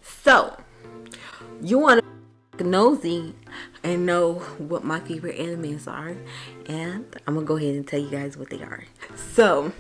So, you want to nosy and know what my favorite animes are, and I'm gonna go ahead and tell you guys what they are. So,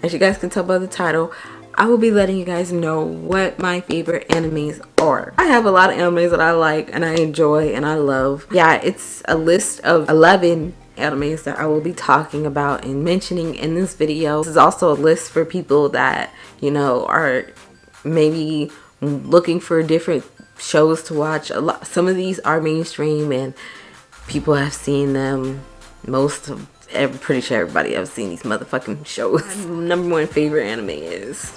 as you guys can tell by the title, I will be letting you guys know what my favorite animes are. I have a lot of animes that I like and I enjoy and I love. Yeah, it's a list of 11 animes that I will be talking about and mentioning in this video. This is also a list for people that, you know, are maybe looking for different shows to watch. Some of these are mainstream and people have seen them. Pretty sure everybody has seen these motherfucking shows. My number one favorite anime is,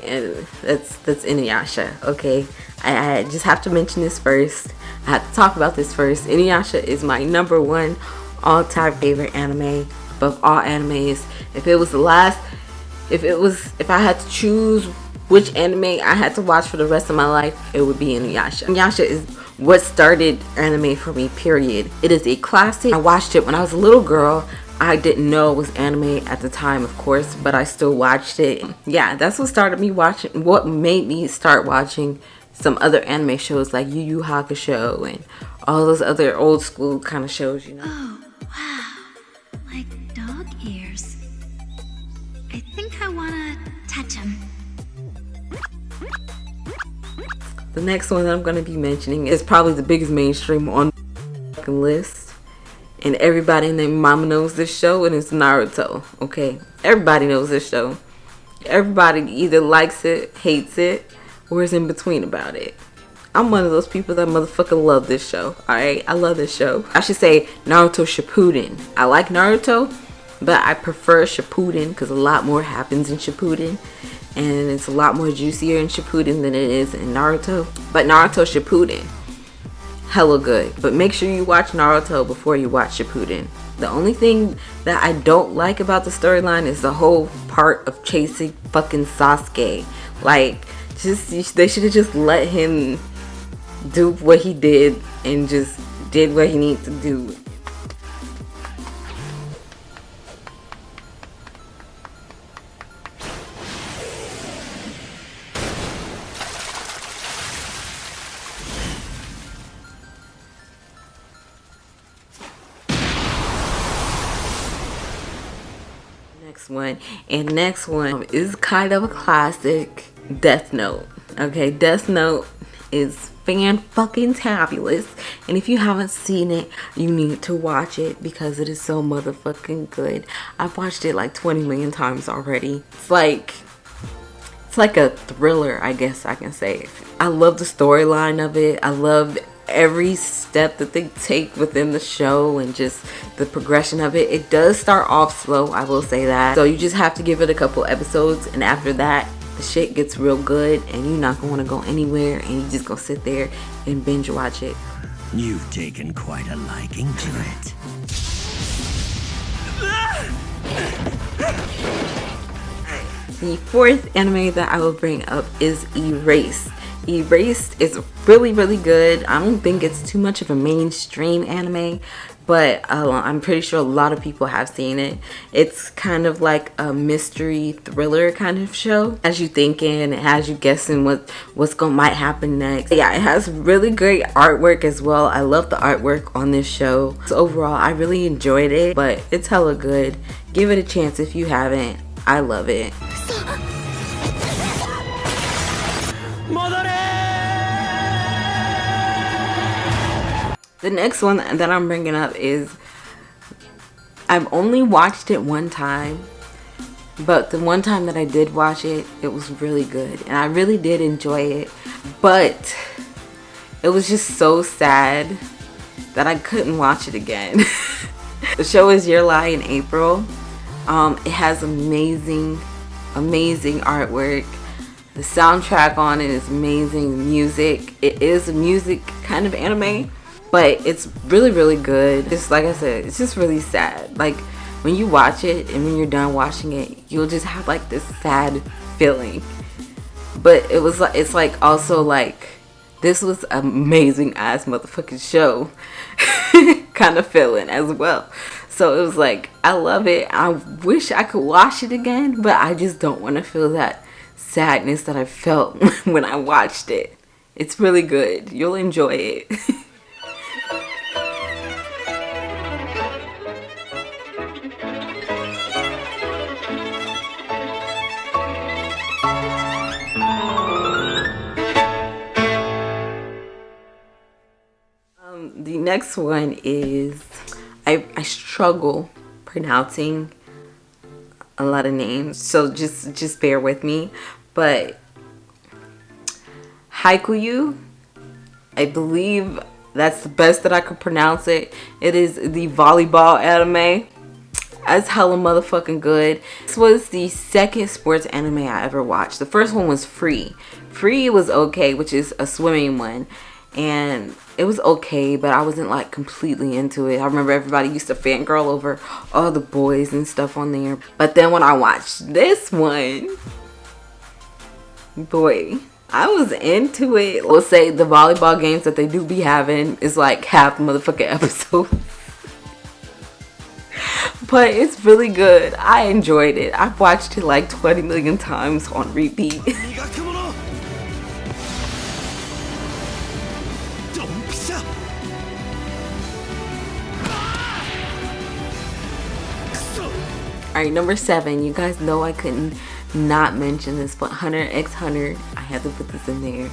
and that's Inuyasha. Okay, I just have to mention this first. I have to talk about this first. Inuyasha is my number one all-time favorite anime above all animes. If I had to choose which anime I had to watch for the rest of my life, it would be Inuyasha. Inuyasha is what started anime for me, period. It is a classic. I watched it when I was a little girl. I didn't know it was anime at the time, of course, but I still watched it. Yeah, that's what started me watching, what made me start watching some other anime shows like Yu Yu Hakusho and all those other old school kind of shows, you know. Oh, wow. Like dog ears. I think I wanna touch them. The next one that I'm going to be mentioning is probably the biggest mainstream on the list. And everybody and their mama knows this show, and it's Naruto. Okay? Everybody knows this show. Everybody either likes it, hates it, or is in between about it. I'm one of those people that motherfucking love this show. Alright? I love this show. I should say Naruto Shippuden. I like Naruto, but I prefer Shippuden because a lot more happens in Shippuden. And it's a lot more juicier in Shippuden than it is in Naruto. But Naruto Shippuden, hella good. But make sure you watch Naruto before you watch Shippuden. The only thing that I don't like about the storyline is the whole part of chasing fucking Sasuke. Like, they should have just let him do what he did and just did what he needed to do. Next one is kind of a classic, Death Note. Okay, Death Note is fan-fucking-tabulous, and if you haven't seen it, you need to watch it because it is so motherfucking good. I've watched it like 20 million times already. It's like a thriller, I guess I can say. I love the storyline of it. I love every step that they take within the show and just the progression of it. It does start off slow, I will say that. So you just have to give it a couple episodes, and after that, the shit gets real good and you're not gonna want to go anywhere, and you just gonna sit there and binge watch it. You've taken quite a liking to it. The fourth anime that I will bring up is Erased. Erased is really, really good. I don't think it's too much of a mainstream anime, but I'm pretty sure a lot of people have seen it. It's kind of like a mystery thriller kind of show. As you thinking, it has you guessing what's might happen next. Yeah, it has really great artwork as well. I love the artwork on this show. So overall, I really enjoyed it, but it's hella good. Give it a chance if you haven't. I love it. The next one that I'm bringing up is, I've only watched it one time, but the one time that I did watch it, it was really good and I really did enjoy it, but it was just so sad that I couldn't watch it again. The show is Your Lie in April. It has amazing artwork. The soundtrack on it is amazing. Music, it is a music kind of anime, but it's really, really good. Just like I said, it's just really sad. Like when you watch it and when you're done watching it, you'll just have like this sad feeling. But it's like also like, this was an amazing ass motherfucking show kind of feeling as well. So it was like, I love it. I wish I could watch it again, but I just don't want to feel that sadness that I felt when I watched it. It's really good. You'll enjoy it. The next one is, I struggle pronouncing a lot of names, so just bear with me. But Haikyuu, I believe that's the best that I could pronounce it. It is the volleyball anime. That's hella motherfucking good. This was the second sports anime I ever watched. The first one was Free. Free was okay, which is a swimming one. And it was okay, but I wasn't like completely into it. I remember everybody used to fangirl over all the boys and stuff on there. But then when I watched this one, boy, I was into it. We'll say the volleyball games that they do be having is like half the motherfucking episode. But it's really good. I enjoyed it. I've watched it like 20 million times on repeat. Alright, number 7. You guys know I couldn't not mention this, but Hunter x Hunter. I had to put this in there.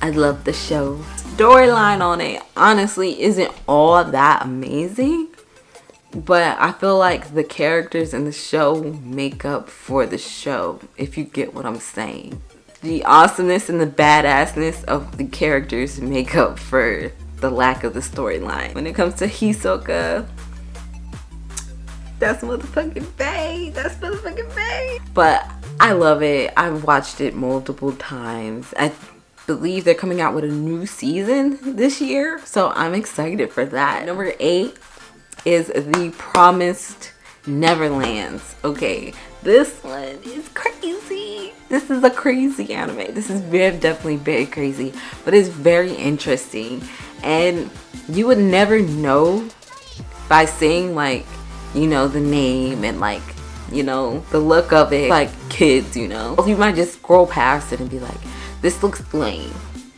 I love the show. Storyline on it honestly isn't all that amazing, but I feel like the characters in the show make up for the show, if you get what I'm saying. The awesomeness and the badassness of the characters make up for the lack of the storyline. When it comes to Hisoka, that's motherfucking bae. That's motherfucking bae. But I love it. I've watched it multiple times. I believe they're coming out with a new season this year, so I'm excited for that. Number 8 is the Promised Neverlands. Okay, this one is crazy. This is a crazy anime. This is definitely very crazy, but it's very interesting. And you would never know by seeing like, you know, the name and like, you know, the look of it, like kids, you know. You might just scroll past it and be like, this looks lame,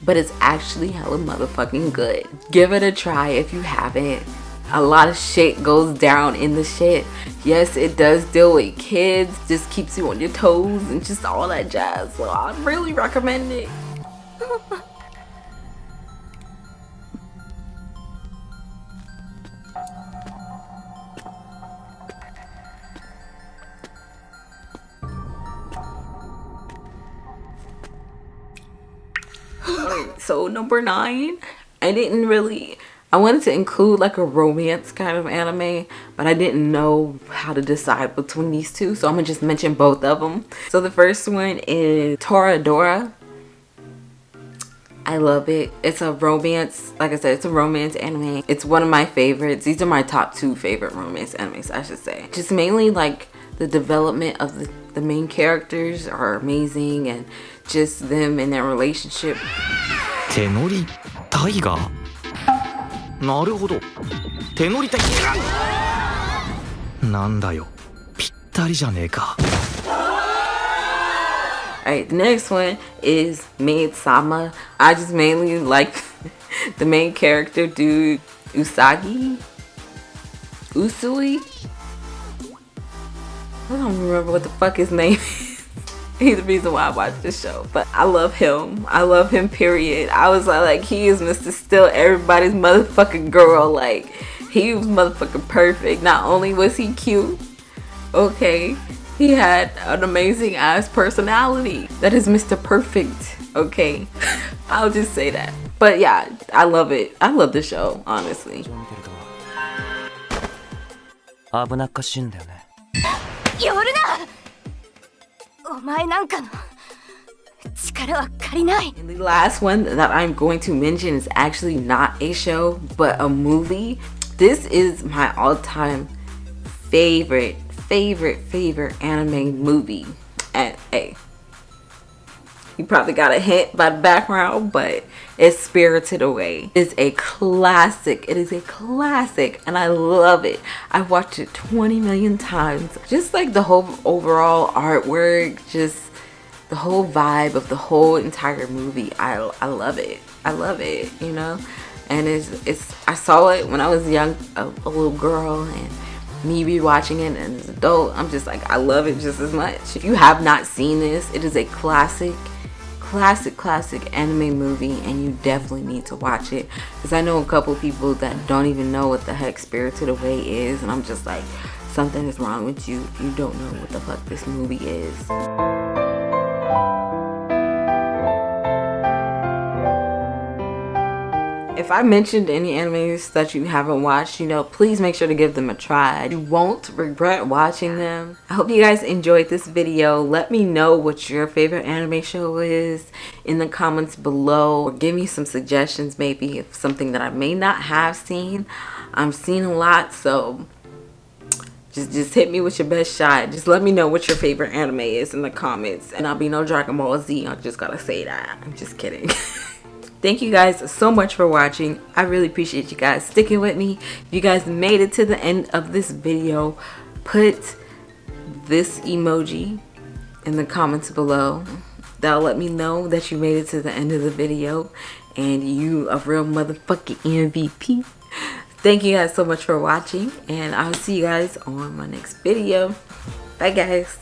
but it's actually hella motherfucking good. Give it a try if you haven't. A lot of shit goes down in the shit. Yes, it does deal with kids, just keeps you on your toes and just all that jazz. So I really recommend it. So number 9, I wanted to include like a romance kind of anime, but I didn't know how to decide between these two, so I'm gonna just mention both of them. So the first one is Toradora. I love it. It's a romance, like I said, it's a romance anime. It's one of my favorites. These are my top 2 favorite romance animes, I should say. Just mainly like the development of the main characters are amazing, and just them and their relationship. 手乗りタイガーなるほど手乗りタイなんだよぴったりじゃねえか Alright, the next one is Madesama. I just mainly like the main character, dude, Usui. I don't remember what the fuck his name is. He's the reason why I watched this show, but I love him. I love him, period. I was like he is Mr. Still everybody's motherfucking girl. Like, he was motherfucking perfect. Not only was he cute, okay, he had an amazing ass personality. That is Mr. Perfect, okay? I'll just say that. But yeah, I love it. I love the show, honestly. 危なっかしいんだよね寄るなお前なんかの力は借りない And the last one that I'm going to mention is actually not a show, but a movie. This is my all-time favorite anime movie. And hey, you probably got a hint by the background, but it's Spirited Away. It's a classic. It is a classic, and I love it. I've watched it 20 million times. Just like the whole overall artwork, just the whole vibe of the whole entire movie, I love it. I love it, you know. And I saw it when I was young, a little girl, and me rewatching it as an adult, I'm just like, I love it just as much. If you have not seen this, it is a classic anime movie, and you definitely need to watch it, because I know a couple people that don't even know what the heck Spirited Away is, and I'm just like, something is wrong with you if you don't know what the fuck this movie is. If I mentioned any animes that you haven't watched, you know, please make sure to give them a try. You won't regret watching them. I hope you guys enjoyed this video. Let me know what your favorite anime show is in the comments below, or give me some suggestions maybe of something that I may not have seen. I'm seeing a lot, so just hit me with your best shot. Just let me know what your favorite anime is in the comments, and I'll be no Dragon Ball Z. I just gotta say that. I'm just kidding. Thank you guys so much for watching. I really appreciate you guys sticking with me. If you guys made it to the end of this video, put this emoji in the comments below. That'll let me know that you made it to the end of the video and you a real motherfucking MVP. Thank you guys so much for watching, and I'll see you guys on my next video. Bye guys.